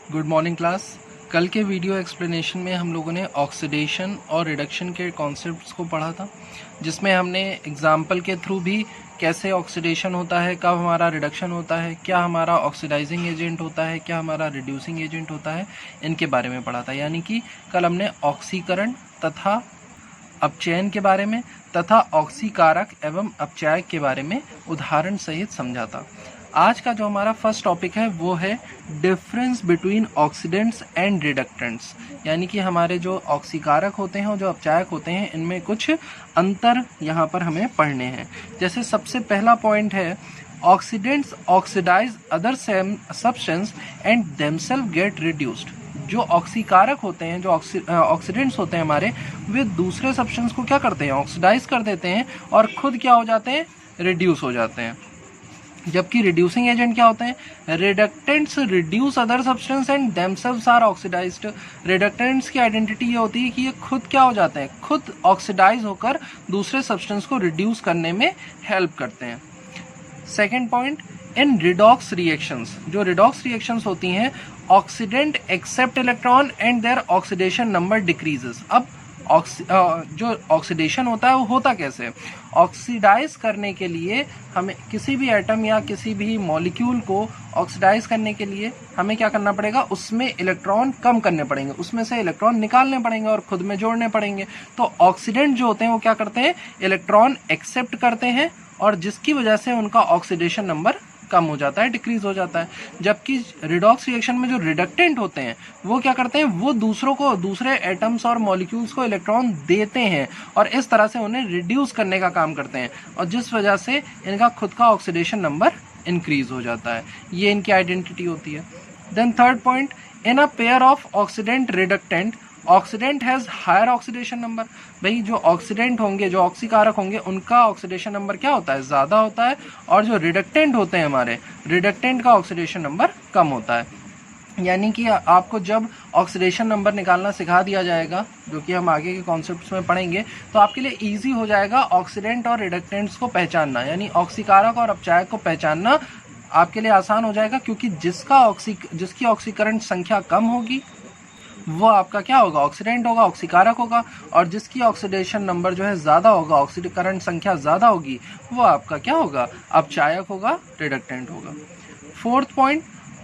Good morning class. कल के video explanation में हम लोगों ने ऑक्सीडेशन और रिडक्शन के कॉन्सेप्ट्स को पढ़ा था, जिसमें हमने एग्जाम्पल के थ्रू भी कैसे ऑक्सीडेशन होता है, कब हमारा रिडक्शन होता है, क्या हमारा ऑक्सीडाइजिंग एजेंट होता है, क्या हमारा रिड्यूसिंग एजेंट होता है, इनके बारे में पढ़ा था। यानी कि कल हमने ऑक्सीकरण तथा अपचयन के बारे में तथा ऑक्सीकारक एवं अपचायक के बारे में उदाहरण सहित समझा था। आज का जो हमारा फर्स्ट टॉपिक है वो है डिफरेंस बिटवीन ऑक्सीडेंट्स एंड रिडक्टेंट्स। यानी कि हमारे जो ऑक्सीकारक होते हैं और जो अपचायक होते हैं, इनमें कुछ अंतर यहाँ पर हमें पढ़ने हैं। जैसे सबसे पहला पॉइंट है, oxidants oxidise other substance and themselves get reduced. जो ऑक्सीकारक होते हैं, जो ऑक्सीडेंट्स होते हैं हमारे, वे दूसरे सब्सटेंस को क्या करते हैं, ऑक्सीडाइज कर देते हैं और खुद क्या हो जाते हैं, रिड्यूस हो जाते हैं। जबकि रिड्यूसिंग एजेंट क्या होते हैं, reductants reduce other substance and themselves are oxidized. Reductants की आइडेंटिटी ये होती है कि ये खुद क्या हो जाते हैं, खुद ऑक्सीडाइज होकर दूसरे सब्सटेंस को रिड्यूस करने में हेल्प करते हैं। Second point, in redox reactions, जो रिडॉक्स रिएक्शंस होती हैं, oxidant accept electron and their oxidation number decreases. अब जो ऑक्सीडेशन होता है वो होता कैसे, ऑक्सीडाइज करने के लिए हमें किसी भी एटम या किसी भी मॉलिक्यूल को ऑक्सीडाइज करने के लिए हमें क्या करना पड़ेगा, उसमें इलेक्ट्रॉन कम करने पड़ेंगे, उसमें से इलेक्ट्रॉन निकालने पड़ेंगे और खुद में जोड़ने पड़ेंगे। तो ऑक्सीडेंट जो होते हैं वो क्या करते हैं, इलेक्ट्रॉन एक्सेप्ट करते हैं और जिसकी वजह से उनका ऑक्सीडेशन नंबर कम हो जाता है, डिक्रीज हो जाता है। जबकि रिडॉक्स रिएक्शन में जो रिडक्टेंट होते हैं वो क्या करते हैं, वो दूसरों को, दूसरे एटम्स और मॉलिक्यूल्स को इलेक्ट्रॉन देते हैं और इस तरह से उन्हें रिड्यूस करने का काम करते हैं और जिस वजह से इनका खुद का ऑक्सीडेशन नंबर इंक्रीज हो जाता है। ये इनकी आइडेंटिटी होती है। Then third point, in a pair of oxidant reductant oxidant has higher oxidation number. भाई जो ऑक्सीडेंट होंगे, जो ऑक्सीकारक होंगे, उनका ऑक्सीडेशन नंबर क्या होता है, ज़्यादा होता है, और जो रिडक्टेंट होते हैं हमारे, रिडक्टेंट का ऑक्सीडेशन नंबर कम होता है। यानी कि आपको जब ऑक्सीडेशन नंबर निकालना सिखा दिया जाएगा, जो कि हम आगे के कॉन्सेप्ट्स में पढ़ेंगे, तो आपके लिए ईजी हो जाएगा ऑक्सीडेंट और रिडक्टेंट्स को पहचानना। यानी ऑक्सीकारक और अपचायक को पहचानना आपके लिए आसान हो जाएगा, क्योंकि जिसकी ऑक्सीकरण संख्या कम होगी वो आपका क्या होगा, ऑक्सीडेंट होगा, ऑक्सीकारक होगा, और जिसकी ऑक्सीडेशन नंबर जो है ज़्यादा होगा, ऑक्सीकरण संख्या ज़्यादा होगी, वो आपका क्या होगा, अपचायक होगा, रिडक्टेंट होगा। Fourth point,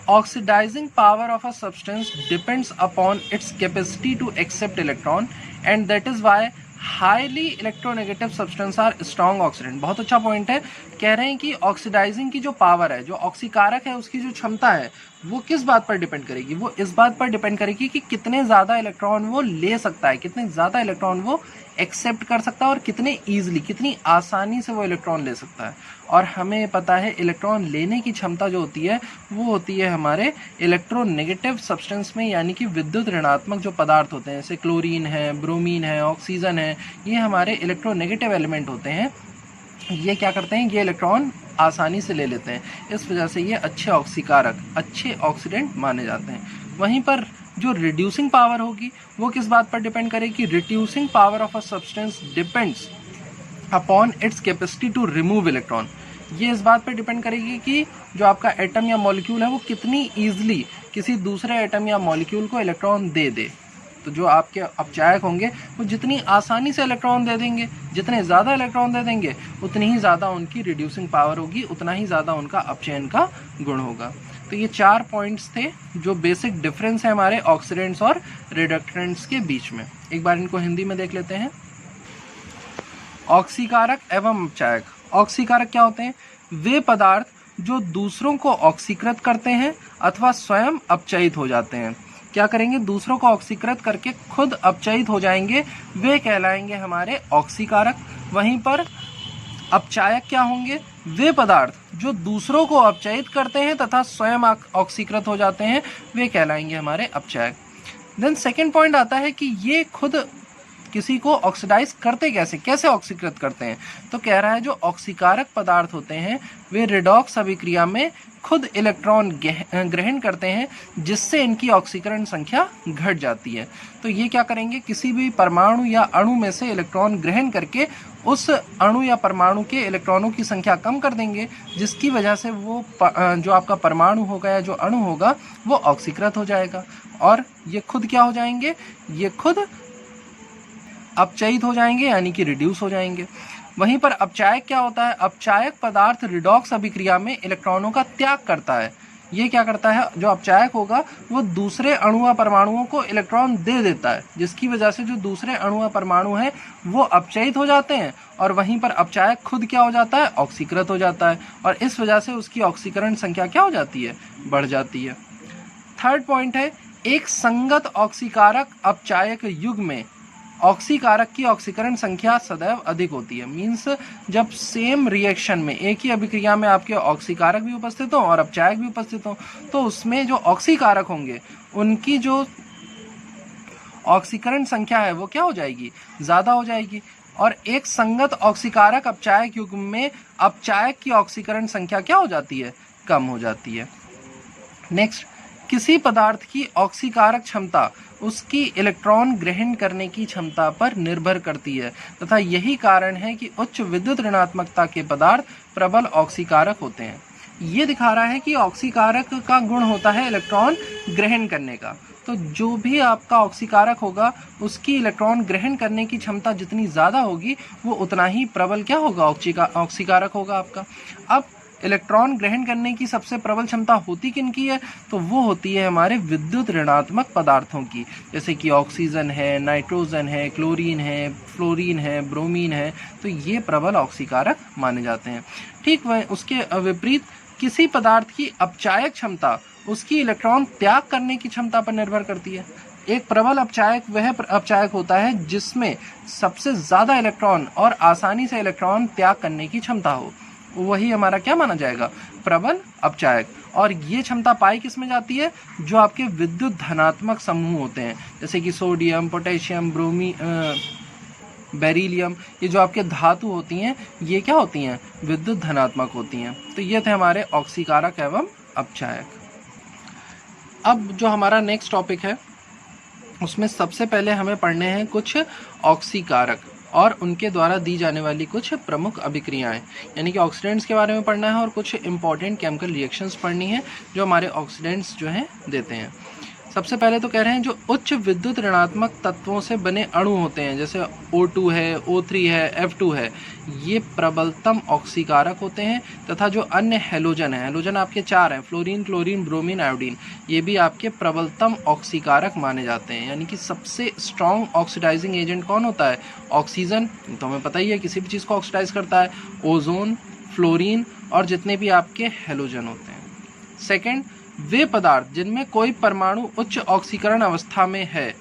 oxidising power of a substance depends upon its capacity to accept electron and that is why highly electronegative substance are strong oxidant. बहुत अच्छा पॉइंट है। कह रहे हैं कि ऑक्सीडाइजिंग की जो पावर है, जो ऑक्सीकारक है, उसकी जो क्षमता है, वो किस बात पर डिपेंड करेगी, वो इस बात पर डिपेंड करेगी कि कितने ज़्यादा इलेक्ट्रॉन वो ले सकता है, कितने ज़्यादा इलेक्ट्रॉन वो एक्सेप्ट कर सकता है और कितने ईजिली, कितनी आसानी से वो इलेक्ट्रॉन ले सकता है। और हमें पता है इलेक्ट्रॉन लेने की क्षमता जो होती है वो होती है हमारे इलेक्ट्रोनेगेटिव सब्सटेंस में, यानी कि विद्युत ऋणात्मक जो पदार्थ होते हैं, जैसे क्लोरीन है, ब्रोमीन है, ऑक्सीजन है, ये हमारे इलेक्ट्रोनेगेटिव एलिमेंट होते हैं। ये क्या करते हैं, ये इलेक्ट्रॉन आसानी से ले लेते हैं, इस वजह से ये अच्छे ऑक्सीकारक, अच्छे ऑक्सीडेंट माने जाते हैं। वहीं पर जो रिड्यूसिंग पावर होगी वो किस बात पर डिपेंड करेगी, reducing power of a substance depends upon its capacity to remove electron. ये इस बात पर डिपेंड करेगी कि जो आपका एटम या मॉलिक्यूल है वो कितनी ईजिली किसी दूसरे एटम या मॉलिक्यूल को इलेक्ट्रॉन दे दे। तो जो आपके अपचायक होंगे वो जितनी आसानी से इलेक्ट्रॉन दे देंगे, जितने ज़्यादा इलेक्ट्रॉन दे देंगे, उतनी ही ज़्यादा उनकी रिड्यूसिंग पावर होगी, उतना ही ज़्यादा उनका अपचयन का गुण होगा। तो ये 4 पॉइंट्स थे जो बेसिक डिफरेंस है हमारे ऑक्सीडेंट्स और रिडक्टेंट्स के बीच में। एक बार इनको हिंदी में देख लेते हैं। ऑक्सीकारक एवं अपचायक। ऑक्सीकारक क्या होते हैं, वे पदार्थ जो दूसरों को ऑक्सीकृत करते हैं अथवा स्वयं अपचयित हो जाते हैं। क्या करेंगे, दूसरों को ऑक्सीकृत करके खुद अपचयित हो जाएंगे, वे कहलाएंगे हमारे ऑक्सीकारक। वहीं पर अपचायक क्या होंगे, वे पदार्थ जो दूसरों को अपचयित करते हैं तथा स्वयं ऑक्सीकृत हो जाते हैं, वे कहलाएंगे हमारे अपचायक। देन सेकेंड पॉइंट आता है कि ये खुद किसी को ऑक्सीडाइज करते कैसे ऑक्सीकृत करते हैं। तो कह रहा है जो ऑक्सीकारक पदार्थ होते हैं वे रिडॉक्स अभिक्रिया में खुद इलेक्ट्रॉन ग्रहण करते हैं, जिससे इनकी ऑक्सीकरण संख्या घट जाती है। तो ये क्या करेंगे, किसी भी परमाणु या अणु में से इलेक्ट्रॉन ग्रहण करके उस अणु या परमाणु के इलेक्ट्रॉनों की संख्या कम कर देंगे, जिसकी वजह से वो जो आपका परमाणु होगा या जो अणु होगा वो ऑक्सीकृत हो जाएगा और ये खुद क्या हो जाएंगे, ये खुद अपचयित हो जाएंगे यानी कि रिड्यूस हो जाएंगे। वहीं पर अपचायक क्या होता है, अपचायक पदार्थ रिडॉक्स अभिक्रिया में इलेक्ट्रॉनों का त्याग करता है। ये क्या करता है, जो अपचायक होगा वो दूसरे अणु या परमाणुओं को इलेक्ट्रॉन दे देता है, जिसकी वजह से जो दूसरे अणु या परमाणु हैं वो अपचयित हो जाते हैं और वहीं पर अपचायक खुद क्या हो जाता है, ऑक्सीकृत हो जाता है और इस वजह से उसकी ऑक्सीकरण संख्या क्या हो जाती है, बढ़ जाती है। थर्ड पॉइंट है, एक संगत ऑक्सीकारक अपचायक युग में ऑक्सीकारक की ऑक्सीकरण संख्या सदैव अधिक होती है। मीन्स जब सेम रिएक्शन में एक ही अभिक्रिया में आपके ऑक्सीकारक भी उपस्थित हो और अपचायक भी उपस्थित हो तो उसमें जो ऑक्सीकारक होंगे उनकी जो ऑक्सीकरण संख्या है वो क्या हो जाएगी, ज़्यादा हो जाएगी और एक संगत ऑक्सीकारक अपचायक युग्म में अपचायक की ऑक्सीकरण संख्या क्या हो जाती है, कम हो जाती है। नेक्स्ट, किसी पदार्थ की ऑक्सीकारक क्षमता उसकी इलेक्ट्रॉन ग्रहण करने की क्षमता पर निर्भर करती है तथा यही कारण है कि उच्च विद्युत ऋणात्मकता के पदार्थ प्रबल ऑक्सीकारक होते हैं। ये दिखा रहा है कि ऑक्सीकारक का गुण होता है इलेक्ट्रॉन ग्रहण करने का, तो जो भी आपका ऑक्सीकारक होगा उसकी इलेक्ट्रॉन ग्रहण करने की क्षमता जितनी ज़्यादा होगी वो उतना ही प्रबल क्या होगा, ऑक्सीकारक होगा आपका। अब इलेक्ट्रॉन ग्रहण करने की सबसे प्रबल क्षमता होती किन की है, तो वो होती है हमारे विद्युत ऋणात्मक पदार्थों की, जैसे कि ऑक्सीजन है, नाइट्रोजन है, क्लोरीन है, फ्लोरीन है, ब्रोमीन है, तो ये प्रबल ऑक्सीकारक माने जाते हैं। ठीक वह उसके विपरीत किसी पदार्थ की अपचायक क्षमता उसकी इलेक्ट्रॉन त्याग करने की क्षमता पर निर्भर करती है। एक प्रबल अपचायक वह अपचायक होता है जिसमें सबसे ज़्यादा इलेक्ट्रॉन और आसानी से इलेक्ट्रॉन त्याग करने की क्षमता हो, वही हमारा क्या माना जाएगा, प्रबल अपचायक। और ये क्षमता पाई किस में जाती है, जो आपके विद्युत धनात्मक समूह होते हैं, जैसे कि सोडियम, पोटेशियम, बेरिलियम, ये जो आपके धातु होती हैं ये क्या होती हैं, विद्युत धनात्मक होती हैं। तो ये थे हमारे ऑक्सीकारक एवं अपचायक। अब जो हमारा नेक्स्ट टॉपिक है उसमें सबसे पहले हमें पढ़ने हैं कुछ ऑक्सीकारक और उनके द्वारा दी जाने वाली कुछ प्रमुख अभिक्रियाएं, यानी कि ऑक्सीडेंट्स के बारे में पढ़ना है और कुछ इंपॉर्टेंट केमिकल रिएक्शंस पढ़नी है जो हमारे ऑक्सीडेंट्स जो हैं देते हैं। सबसे पहले तो कह रहे हैं जो उच्च विद्युत ऋणात्मक तत्वों से बने अणु होते हैं, जैसे O2 है, O3 है, F2 है, ये प्रबलतम ऑक्सीकारक होते हैं तथा जो अन्य हैलोजन है, हैलोजन आपके 4 हैं, फ्लोरीन, क्लोरीन, ब्रोमीन, आयोडीन, ये भी आपके प्रबलतम ऑक्सीकारक माने जाते हैं। यानी कि सबसे स्ट्रॉन्ग ऑक्सीडाइजिंग एजेंट कौन होता है, ऑक्सीजन, तो हमें पता ही है किसी भी चीज़ को ऑक्सीडाइज करता है, ओजोन, फ्लोरीन और जितने भी आपके हैलोजन होते हैं। सेकेंड, वे पदार्थ जिनमें कोई परमाणु उच्च ऑक्सीकरण अवस्था में है,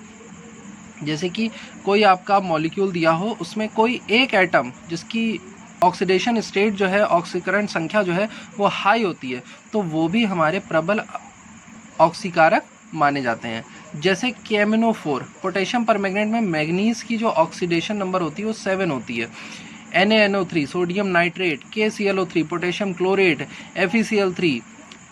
जैसे कि कोई आपका मॉलिक्यूल दिया हो उसमें कोई एक एटम जिसकी ऑक्सीडेशन स्टेट जो है, ऑक्सीकरण संख्या जो है वो हाई होती है, तो वो भी हमारे प्रबल ऑक्सीकारक माने जाते हैं। जैसे KMnO4, पोटेशियम परमैंगनेट में मैग्नीज की जो ऑक्सीडेशन नंबर होती है वो 7 होती है। NaNO3, sodium nitrate, KClO3, potassium chlorate, FeCl3,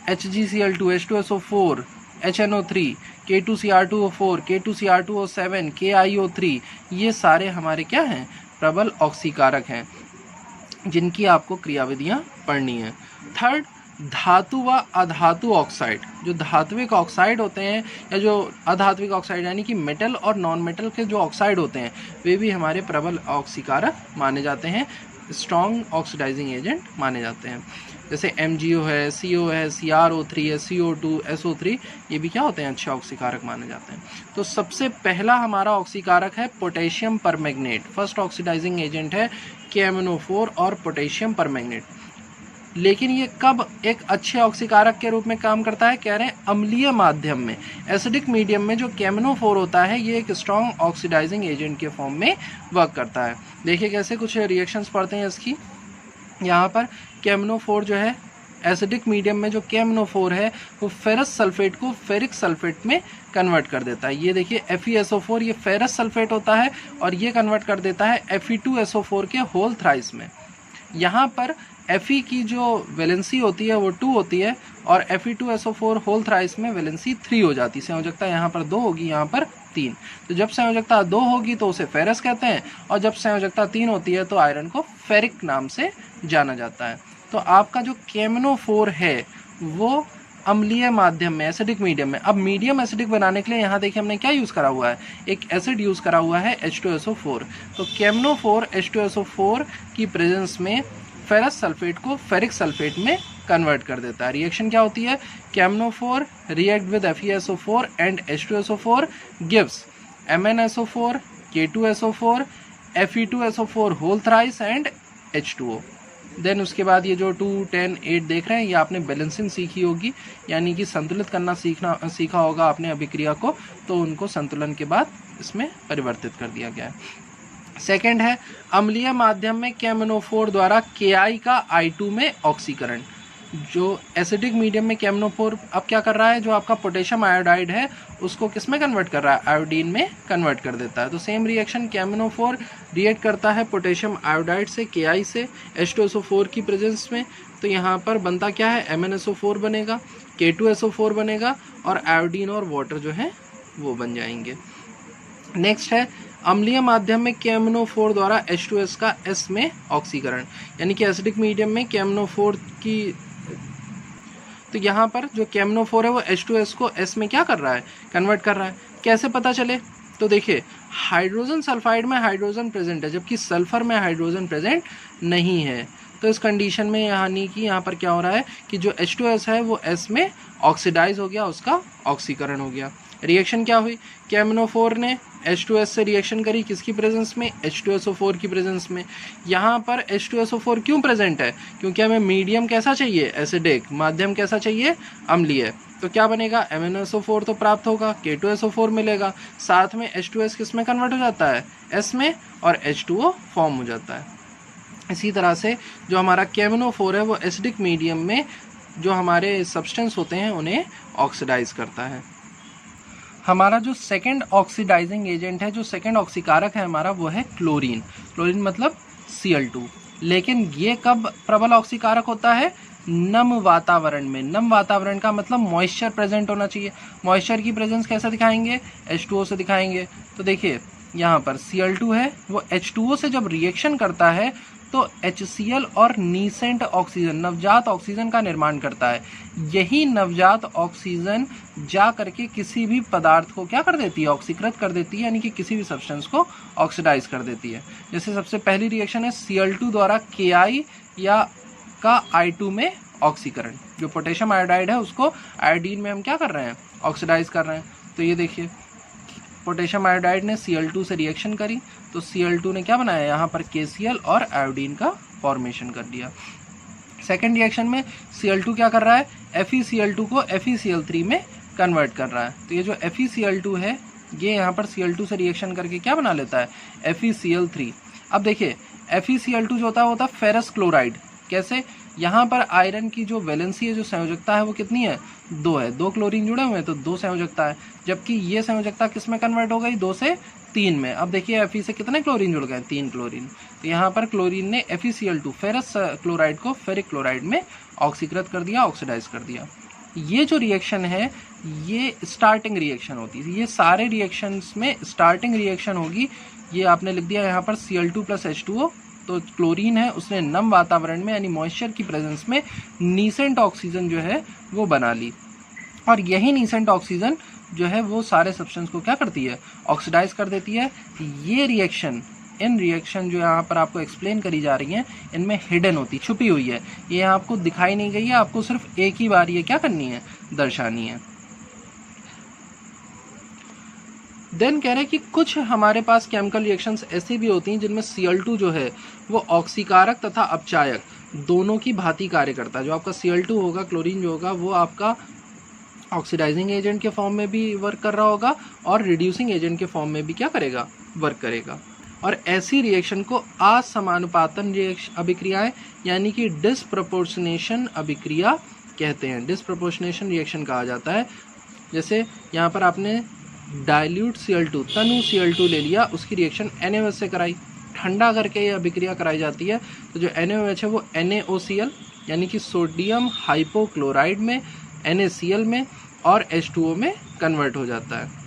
HgCl2, H2SO4, HNO3, K2Cr2O4, K2Cr2O7, KiO3, ये सारे हमारे क्या हैं, प्रबल ऑक्सीकारक हैं जिनकी आपको क्रियाविधियाँ पढ़नी है। थर्ड, धातु व अधातु ऑक्साइड, जो धात्विक ऑक्साइड होते हैं या जो अधात्विक ऑक्साइड यानी कि मेटल और नॉन मेटल के जो ऑक्साइड होते हैं वे भी हमारे प्रबल ऑक्सीकारक माने जाते हैं, स्ट्रॉन्ग ऑक्सीडाइजिंग एजेंट माने जाते हैं। जैसे MgO है, CO है, CrO3 है, CO2, SO3, ये भी क्या होते हैं, अच्छे ऑक्सीकारक माने जाते हैं। तो सबसे पहला हमारा ऑक्सीकारक है potassium permanganate, first oxidising agent है KMnO4 और पोटेशियम परमैंगनेट। लेकिन ये कब एक अच्छे ऑक्सीकारक के रूप में काम करता है, कह रहे हैं अम्लीय माध्यम में, एसिडिक मीडियम में जो KMnO4 होता है ये एक स्ट्रॉन्ग ऑक्सीडाइजिंग एजेंट के फॉर्म में वर्क करता है। देखिए कैसे कुछ रिएक्शंस पढ़ते हैं इसकी। यहाँ पर KMnO4 जो है एसिडिक मीडियम में जो KMnO4 है वो फेरस सल्फेट को फेरिक सल्फेट में कन्वर्ट कर देता है। ये देखिए FeSO4 ये फेरस सल्फेट होता है और ये कन्वर्ट कर देता है Fe2SO4 के होल थ्राइस में। यहाँ पर Fe की जो वैलेंसी होती है वो 2 होती है और Fe2SO4 होल थ्राइस में वैलेंसी 3 हो जाती है। संयोजकता यहाँ पर 2 होगी, यहाँ पर 3। तो जब संयोजकता 2 होगी तो उसे फेरस कहते हैं और जब संयोजकता 3 होती है तो आयरन को फेरिक नाम से जाना जाता है। तो आपका जो KMnO4 है वो अम्लीय माध्यम में, एसिडिक मीडियम में। अब मीडियम एसिडिक बनाने के लिए यहाँ देखिए हमने क्या यूज़ करा हुआ है, एक एसिड यूज़ करा हुआ है H2SO4। तो KMnO4 H2SO4 की प्रेजेंस में फेरस सल्फेट को फेरिक सल्फेट में कन्वर्ट कर देता है। रिएक्शन क्या होती है, KMnO4 react with FeSO4 and H2SO4 gives MnSO4, K2SO4, Fe2SO4 whole thrice and H2O। Then उसके बाद ये जो 2, 10, 8 देख रहे हैं ये आपने बैलेंसिंग सीखी होगी, यानी कि संतुलित करना सीखा होगा आपने अभिक्रिया को, तो उनको संतुलन के बाद इसमें परिवर्तित कर दिया गया है। सेकंड है अम्लीय माध्यम में KMnO4 द्वारा Ki का I2 में ऑक्सीकरण। जो एसिडिक मीडियम में KMnO4 अब क्या कर रहा है, जो आपका पोटेशियम आयोडाइड है उसको किस में कन्वर्ट कर रहा है, आयोडीन में कन्वर्ट कर देता है। तो सेम रिएक्शन KMnO4 रिएक्ट करता है पोटेशियम आयोडाइड से, Ki से, H2SO4 की प्रेजेंस में। तो यहाँ पर बनता क्या है, MnSO4 बनेगा, K2SO4 बनेगा और आयोडीन और वाटर जो है वो बन जाएंगे। नेक्स्ट है अम्लीय माध्यम में KMnO4 द्वारा H2S का S में ऑक्सीकरण, यानी कि एसिडिक मीडियम में KMnO4 की, तो यहाँ पर जो KMnO4 है वो H2S को S में क्या कर रहा है, कन्वर्ट कर रहा है। कैसे पता चले, तो देखिए हाइड्रोजन सल्फाइड में हाइड्रोजन प्रेजेंट है जबकि सल्फर में हाइड्रोजन प्रेजेंट नहीं है। तो इस कंडीशन में यानी कि यहाँ पर क्या हो रहा है कि जो H2S है वो S में ऑक्सीडाइज हो गया, उसका ऑक्सीकरण हो गया। रिएक्शन क्या हुई, KMnO4 ने H2S से रिएक्शन करी, किसकी प्रेजेंस में, H2SO4 की प्रेजेंस में। यहाँ पर H2SO4 क्यों प्रेजेंट है, क्योंकि हमें मीडियम कैसा चाहिए, एसिडिक, माध्यम कैसा चाहिए, अम्लीय। तो क्या बनेगा, MnSO4 तो प्राप्त होगा, K2SO4 मिलेगा, साथ में H2S किस में कन्वर्ट हो जाता है, S में, और H2O फॉर्म हो जाता है। इसी तरह से जो हमारा KMnO4 है वो एसिडिक मीडियम में जो हमारे सब्सटेंस होते हैं उन्हें ऑक्सीडाइज करता है। हमारा जो सेकंड ऑक्सीडाइजिंग एजेंट है, जो सेकंड ऑक्सीकारक है हमारा, वो है क्लोरीन। क्लोरीन मतलब Cl2। लेकिन ये कब प्रबल ऑक्सीकारक होता है, नम वातावरण में। नम वातावरण का मतलब मॉइस्चर प्रेजेंट होना चाहिए। मॉइस्चर की प्रेजेंस कैसे दिखाएंगे, H2O से दिखाएंगे। तो देखिए यहाँ पर Cl2 है, वो H2O से जब रिएक्शन करता है तो HCl और नीसेंट ऑक्सीजन, नवजात ऑक्सीजन का निर्माण करता है। यही नवजात ऑक्सीजन जा करके किसी भी पदार्थ को क्या कर देती है, ऑक्सीकृत कर देती है, यानी कि किसी भी सब्सटेंस को ऑक्सीडाइज कर देती है। जैसे सबसे पहली रिएक्शन है Cl2 द्वारा Ki या का I2 में ऑक्सीकरण। जो पोटेशियम आयोडाइड है उसको आयोडीन में हम क्या कर रहे हैं, ऑक्सीडाइज कर रहे हैं। तो ये देखिए पोटेशियम आयोडाइड ने Cl2 से रिएक्शन करी तो Cl2 ने क्या बनाया, यहाँ पर KCl और आयोडीन का फॉर्मेशन कर दिया। सेकेंड रिएक्शन में Cl2 क्या कर रहा है, FeCl2 को FeCl3 में कन्वर्ट कर रहा है। तो ये जो FeCl2 है ये यहाँ पर Cl2 से रिएक्शन करके क्या बना लेता है, FeCl3। अब देखिए FeCl2 जो होता है फेरस क्लोराइड। कैसे, यहाँ पर आयरन की जो वैलेंसी है, जो संयोजकता है वो कितनी है, 2 है। 2 क्लोरीन जुड़े हुए हैं तो 2 संयोजकता है, जबकि ये संयोजकता किस में कन्वर्ट हो गई, 2 से 3 में। अब देखिए Fe से कितने क्लोरीन जुड़ गए, 3 क्लोरीन। तो यहाँ पर क्लोरीन ने FeCl2 फेरस क्लोराइड को फेरिक क्लोराइड में ऑक्सीकृत कर दिया, ऑक्सीडाइज कर दिया। ये जो रिएक्शन है ये स्टार्टिंग रिएक्शन होती है। ये सारे रिएक्शंस में स्टार्टिंग रिएक्शन होगी। ये आपने लिख दिया यहाँ पर Cl2 + H2O। तो क्लोरीन है उसने नम वातावरण में यानी मॉइस्चर की प्रेजेंस में नीसेंट ऑक्सीजन जो है वो बना ली, और यही नीसेंट ऑक्सीजन जो है वो सारे सब्सटेंस को क्या करती है, ऑक्सीडाइज कर देती है। ये रिएक्शन, इन रिएक्शन जो यहाँ पर आपको एक्सप्लेन करी जा रही हैं इनमें हिडन होती, छुपी हुई है। ये आपको दिखाई नहीं गई है, आपको सिर्फ एक ही बार ये क्या करनी है, दर्शानी है। देन कह रहे हैं कि कुछ हमारे पास केमिकल रिएक्शंस ऐसी भी होती हैं जिनमें Cl2 जो है वो ऑक्सीकारक तथा अपचायक दोनों की भांति कार्य करता है। जो आपका Cl2 होगा, क्लोरीन जो होगा, वो आपका ऑक्सीडाइजिंग एजेंट के फॉर्म में भी वर्क कर रहा होगा और रिड्यूसिंग एजेंट के फॉर्म में भी क्या करेगा, वर्क करेगा। और ऐसी रिएक्शन को असमानुपातन अभिक्रियाएं यानी कि डिसप्रपोर्शनेशन अभिक्रिया कहते हैं। डिसप्रपोर्शनेशन रिएक्शन कहा जाता है। जैसे यहाँ पर आपने डाइल्यूट Cl2, तनु Cl2 ले लिया, उसकी रिएक्शन NaOH से कराई, ठंडा करके यह अभिक्रिया कराई जाती है तो जो NaOH है वो NaOCl यानी कि सोडियम हाइपोक्लोराइड में, NaCl में और H2O में कन्वर्ट हो जाता है।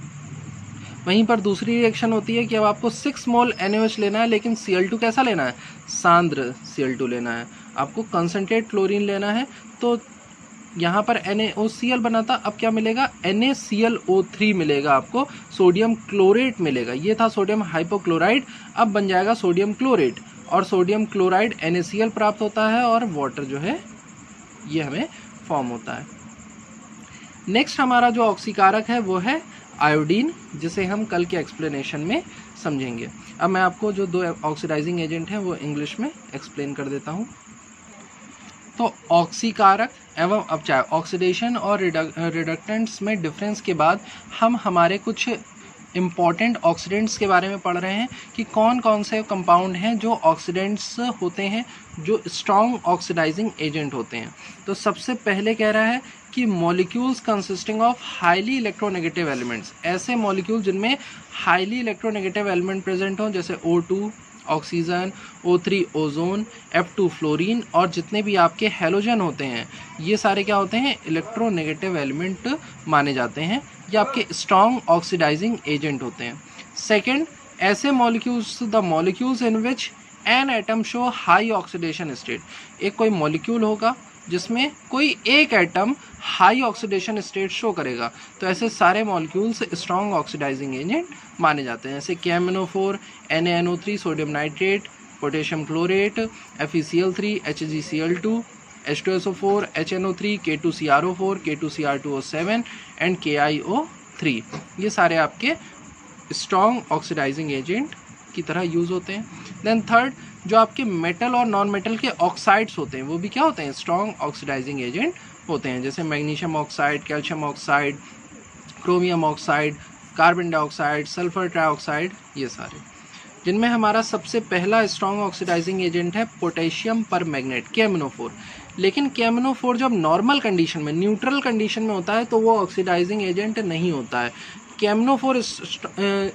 वहीं पर दूसरी रिएक्शन होती है कि अब आपको 6 मोल NaOH लेना है, लेकिन Cl2 कैसा लेना है, सांद्र Cl2 लेना है, आपको कंसनट्रेट क्लोरीन लेना है। तो यहाँ पर NaOCl बना था, अब क्या मिलेगा, NaClO3 मिलेगा, आपको सोडियम क्लोरेट मिलेगा। ये था सोडियम हाइपोक्लोराइड, अब बन जाएगा सोडियम क्लोरेट, और सोडियम क्लोराइड NaCl प्राप्त होता है और वाटर जो है ये हमें फॉर्म होता है। नेक्स्ट हमारा जो ऑक्सीकारक है वो है आयोडीन, जिसे हम कल के एक्सप्लेनेशन में समझेंगे। अब मैं आपको जो 2 ऑक्सीडाइजिंग एजेंट हैं वो इंग्लिश में एक्सप्लेन कर देता हूँ। तो ऑक्सीकारक एवं अपचायक, ऑक्सीडेशन और रिडक्टेंट्स में डिफरेंस के बाद हम हमारे कुछ इम्पॉर्टेंट ऑक्सीडेंट्स के बारे में पढ़ रहे हैं कि कौन कौन से कंपाउंड हैं जो ऑक्सीडेंट्स होते हैं, जो स्ट्रॉन्ग ऑक्सीडाइजिंग एजेंट होते हैं। तो सबसे पहले कह रहा है कि molecules consisting of highly electronegative elements, ऐसे मॉलिक्यूल जिनमें हाईली इलेक्ट्रोनेगेटिव एलिमेंट प्रेजेंट हों, जैसे O2 oxygen, O3 ozone, F2 fluorine, और जितने भी आपके हैलोजन होते हैं ये सारे क्या होते हैं, इलेक्ट्रोनेगेटिव एलिमेंट माने जाते हैं, ये आपके स्ट्रॉन्ग ऑक्सीडाइजिंग एजेंट होते हैं। सेकंड, ऐसे molecules, the molecules in which an atom show high oxidation state, एक कोई मॉलिक्यूल होगा जिसमें कोई एक atom high oxidation state show करेगा, तो ऐसे सारे मॉलिक्यूल्स स्ट्रॉन्ग ऑक्सीडाइजिंग एजेंट माने जाते हैं। जैसे KMnO4, NaNO3 sodium nitrate, potassium chlorate, FeCl3, HgCl2, H2SO4, HNO3, K2CrO4, K2Cr2O7 and KiO3, ये सारे आपके स्ट्रॉन्ग ऑक्सीडाइजिंग एजेंट की तरह यूज़ होते हैं। देन थर्ड, जो आपके मेटल और नॉन मेटल के ऑक्साइड्स होते हैं वो भी क्या होते हैं, स्ट्रॉन्ग ऑक्सीडाइजिंग एजेंट होते हैं, जैसे magnesium oxide, calcium oxide, chromium oxide, carbon dioxide, sulphur trioxide, ये सारे। जिनमें हमारा सबसे पहला स्ट्रॉन्ग ऑक्सीडाइजिंग एजेंट है पोटेशियम परमैंगनेट, KMnO4। लेकिन KMnO4 जब नॉर्मल कंडीशन में, न्यूट्रल कंडीशन में होता है तो वो ऑक्सीडाइजिंग एजेंट नहीं होता है। KMnO4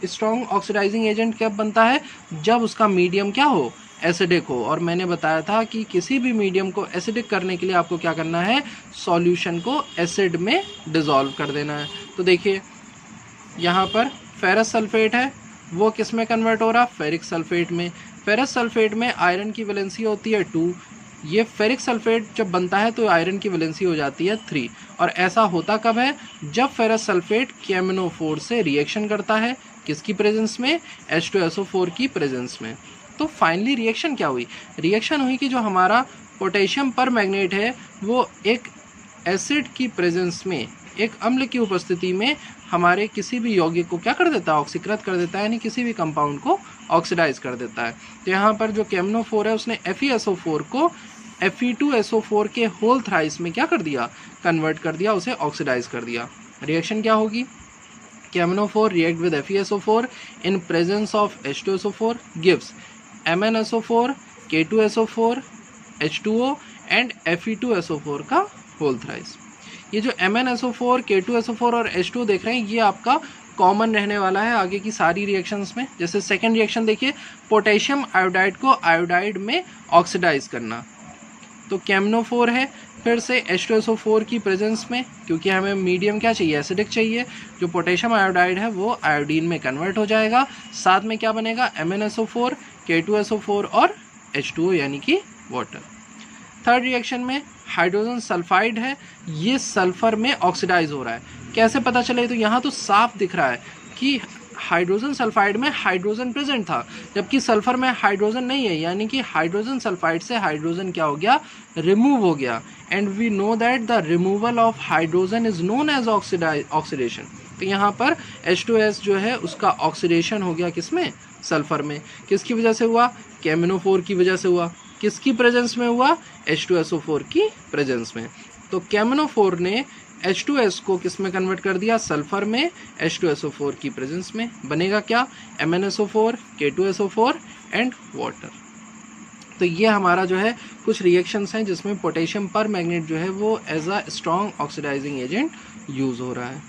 स्ट्रॉन्ग ऑक्सीडाइजिंग एजेंट कब बनता है, जब उसका मीडियम क्या हो, एसिडिक हो। और मैंने बताया था कि किसी भी मीडियम को एसिडिक करने के लिए आपको क्या करना है, सॉल्यूशन को एसिड में डिसॉल्व कर देना है। तो देखिए यहाँ पर फेरस सल्फेट है, वो किस में कन्वर्ट हो रहा, फेरिक सल्फेट में। फेरस सल्फेट में आयरन की वैलेंसी होती है 2, ये फेरिक सल्फेट जब बनता है तो आयरन की वैलेंसी हो जाती है 3। और ऐसा होता कब है, जब फेरस सल्फेट KMnO4 से रिएक्शन करता है, किसकी प्रेजेंस में, H2SO4 की प्रेजेंस में। तो फाइनली रिएक्शन क्या हुई, रिएक्शन हुई कि जो हमारा पोटेशियम परमैंगनेट है वो एक एसिड की प्रेजेंस में, एक अम्ल की उपस्थिति में हमारे किसी भी यौगिक को क्या कर देता है, ऑक्सीकृत कर देता है, यानी किसी भी कंपाउंड को ऑक्सीडाइज कर देता है। तो यहाँ पर जो KMnO4 है उसने FeSO4 को Fe2SO4 के होल थ्राइस में क्या कर दिया, कन्वर्ट कर दिया, उसे ऑक्सीडाइज कर दिया। रिएक्शन क्या होगी, KMnO4 react with FeSO4 in presence of H2SO4 gives MnSO4, K2SO4, H2O and Fe2SO4 का होल थ्राइस। ये जो MnSO4, K2SO4 और H2O देख रहे हैं ये आपका कॉमन रहने वाला है आगे की सारी रिएक्शंस में। जैसे सेकंड रिएक्शन देखिए, पोटेशियम आयोडाइड को आयोडाइड में ऑक्सीडाइज करना, तो KMnO4 है, फिर से H2SO4 की प्रेजेंस में, क्योंकि हमें मीडियम क्या चाहिए, एसिडिक चाहिए, जो पोटेशियम आयोडाइड है वो आयोडीन में कन्वर्ट हो जाएगा। साथ में क्या बनेगा, MnSO4, K2SO4 और H2O यानी कि वाटर। थर्ड रिएक्शन में हाइड्रोजन सल्फाइड है, ये सल्फर में ऑक्सीडाइज हो रहा है। कैसे पता चले, तो यहाँ तो साफ दिख रहा है कि हाइड्रोजन सल्फाइड में हाइड्रोजन प्रेजेंट था, जबकि सल्फर में हाइड्रोजन नहीं है, यानी कि हाइड्रोजन सल्फाइड से हाइड्रोजन क्या हो गया, रिमूव हो गया। And we know that the removal of hydrogen is known as oxidation. तो यहाँ पर H2S जो है उसका ऑक्सीडेशन हो गया किसमें, सल्फर में। किसकी वजह से हुआ, KMnO4 की वजह से हुआ। किसकी प्रेजेंस में हुआ, H2SO4 की प्रेजेंस में। तो KMnO4 ने H2S को किस में कन्वर्ट कर दिया, सल्फर में, H2SO4 की प्रेजेंस में। बनेगा क्या, MnSO4, K2SO4 एंड वाटर। तो ये हमारा जो है कुछ रिएक्शंस हैं जिसमें पोटेशियम परमैंगनेट जो है वो as a strong oxidising agent use हो रहा है।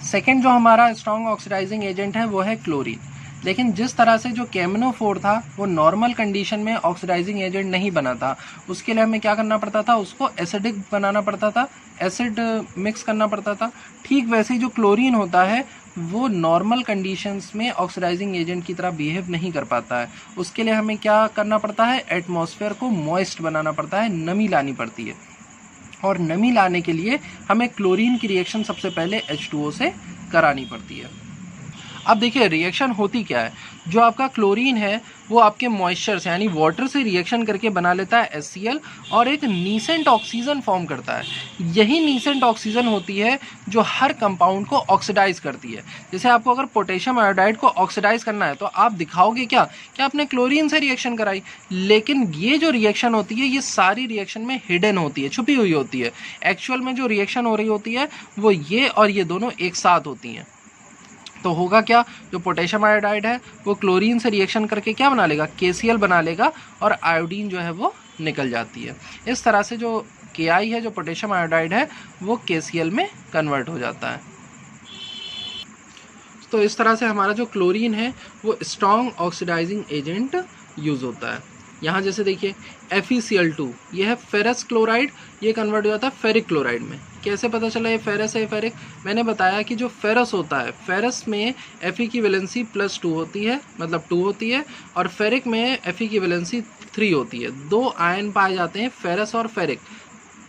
सेकेंड जो हमारा स्ट्रॉन्ग ऑक्सीडाइजिंग एजेंट है वो है क्लोरीन। लेकिन जिस तरह से जो KMnO4 था वो नॉर्मल कंडीशन में ऑक्सीडाइजिंग एजेंट नहीं बना था, उसके लिए हमें क्या करना पड़ता था, उसको एसिडिक बनाना पड़ता था, एसिड मिक्स करना पड़ता था। ठीक वैसे ही जो क्लोरीन होता है वो नॉर्मल कंडीशंस में ऑक्सीडाइजिंग एजेंट की तरह बिहेव नहीं कर पाता है। उसके लिए हमें क्या करना पड़ता है, एटमॉस्फेयर को मॉइस्ट बनाना पड़ता है, नमी लानी पड़ती है। और नमी लाने के लिए हमें क्लोरीन की रिएक्शन सबसे पहले H2O से करानी पड़ती है। अब देखिए रिएक्शन होती क्या है, जो आपका क्लोरीन है वो आपके मॉइस्चर से यानी वाटर से रिएक्शन करके बना लेता है HCl और एक नीसेंट ऑक्सीजन फॉर्म करता है। यही नीसेंट ऑक्सीजन होती है जो हर कंपाउंड को ऑक्सीडाइज करती है। जैसे आपको अगर पोटेशियम आयोडाइड को ऑक्सीडाइज करना है तो आप दिखाओगे क्या कि आपने क्लोरीन से रिएक्शन कराई, लेकिन ये जो रिएक्शन होती है ये सारी रिएक्शन में हिडन होती है, छुपी हुई होती है। एक्चुअल में जो रिएक्शन हो रही होती है वो ये और ये दोनों एक साथ होती हैं। तो होगा क्या, जो पोटेशियम आयोडाइड है वो क्लोरीन से रिएक्शन करके क्या बना लेगा, KCl बना लेगा और आयोडीन जो है वो निकल जाती है। इस तरह से जो Ki है, जो पोटेशियम आयोडाइड है, वो KCl में कन्वर्ट हो जाता है। तो इस तरह से हमारा जो क्लोरीन है वो स्ट्रॉन्ग ऑक्सीडाइजिंग एजेंट यूज़ होता है। यहाँ जैसे देखिए FeCl2 ये है फेरस क्लोराइड, ये कन्वर्ट हो जाता है फेरिक क्लोराइड में। कैसे पता चला ये फेरस है फेरिक, मैंने बताया कि जो फेरस होता है, फेरस में Fe की वैलेंसी +2 होती है, मतलब 2 होती है, और फेरिक में Fe की वैलेंसी 3 होती है। 2 आयन पाए जाते हैं, फेरस और फेरिक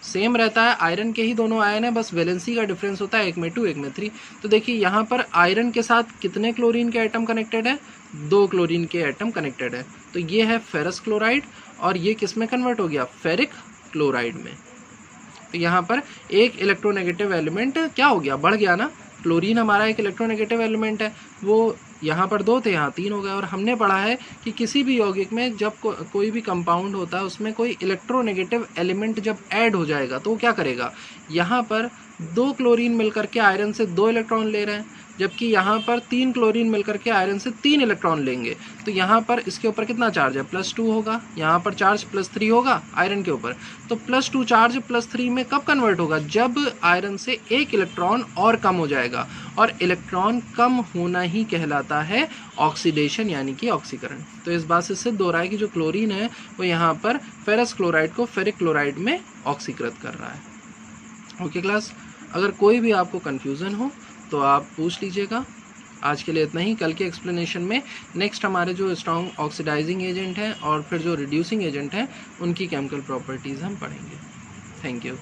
सेम रहता है, आयरन के ही दोनों आयन है, बस वैलेंसी का डिफरेंस होता है, एक में 2 एक में 3। तो देखिए यहाँ पर आयरन के साथ कितने क्लोरीन के एटम कनेक्टेड है, 2 क्लोरीन के एटम कनेक्टेड है। तो ये है फेरस क्लोराइड और ये किस में कन्वर्ट हो गया, फेरिक क्लोराइड में। तो यहाँ पर एक इलेक्ट्रोनेगेटिव एलिमेंट क्या हो गया, बढ़ गया ना। क्लोरीन हमारा एक इलेक्ट्रोनेगेटिव एलिमेंट है, वो यहाँ पर 2 थे, यहाँ 3 हो गए। और हमने पढ़ा है कि किसी भी यौगिक में जब कोई भी कंपाउंड होता है उसमें कोई इलेक्ट्रोनेगेटिव एलिमेंट जब ऐड हो जाएगा तो वो क्या करेगा, यहाँ पर 2 क्लोरीन मिलकर के आयरन से 2 इलेक्ट्रॉन ले रहे हैं, जबकि यहाँ पर 3 क्लोरीन मिलकर के आयरन से 3 इलेक्ट्रॉन लेंगे। तो यहाँ पर इसके ऊपर कितना चार्ज है, +2 होगा, यहाँ पर चार्ज +3 होगा आयरन के ऊपर। तो +2 चार्ज +3 में कब कन्वर्ट होगा, जब आयरन से 1 इलेक्ट्रॉन और कम हो जाएगा। और इलेक्ट्रॉन कम होना ही कहलाता है ऑक्सीडेशन यानी कि ऑक्सीकरण। तो इस बात से सिद्ध हो रहा है कि जो क्लोरीन है वो यहाँ पर फेरस क्लोराइड को फेरिक क्लोराइड में ऑक्सीकृत कर रहा है। ओके क्लास, अगर कोई भी आपको कन्फ्यूज़न हो तो आप पूछ लीजिएगा। आज के लिए इतना ही। कल के एक्सप्लेनेशन में नेक्स्ट हमारे जो स्ट्रॉन्ग ऑक्सीडाइजिंग एजेंट हैं और फिर जो रिड्यूसिंग एजेंट हैं उनकी केमिकल प्रॉपर्टीज़ हम पढ़ेंगे। Thank you.